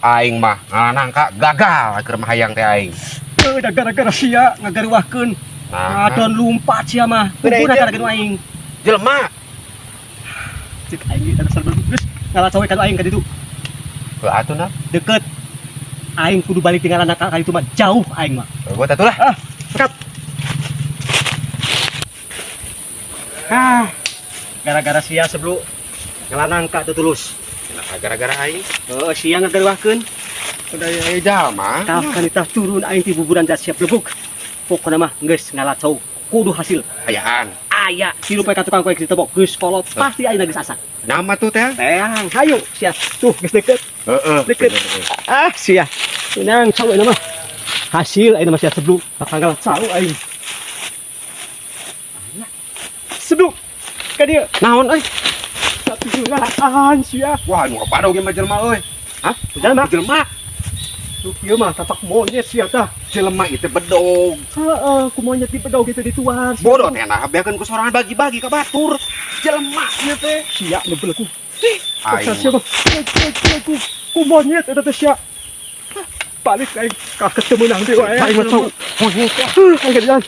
aing mah nangka gagal keur mahayang teh aing. Da gara-gara sia ngagaruahkeun. Nah, Adon lumpat sia mah. Kumpul gara-gara aing. jelema Cek aing eta dasar geus ngalacowe ka aing ka ditu. ke atuh Deket. Aing kudu balik tinggal anak ka ditu mah jauh aing mah. gua teh lah. Sekat. Gara-gara sia sebelum ngalanang ka teu tulus. Kenapa gara-gara aing? Sia ngagaruahkeun. Udah ya jalma. Tah kanita turun aing ti buburan jas siap lebuk. Pokona mah geus ngalacau kudu hasil. Ayaan. Aya tilu poe ka tukang koek ditebok geus kolot pasti aing geus asa. Nama tuh teh? Teang, hayu sia. Tuh geus deket. Heeh. Deket. Sia. Tenang cau aing mah. Hasil aing mah sia sebelum bakal ngalacau aing. Sebelum ka dieu. Naon euy? Tapi ngalaan sia. Wah, nu apa ge mah jelema euy? Hah? Jelema? Jelema. Tuh ieu mah tapak monyet sia tah. Jelema itu bedog. Heeh, ku monyet di pedog gitu dituan. Bodoh teh nah beakeun ku sorangan bagi-bagi ka batur. Jelema ieu teh. Sia nebel ku. Aing. Sia mah. Ku monyet eta teh sia. Balik aing ka ketemu nang dewa. Aing mah tau. Monyet. Aing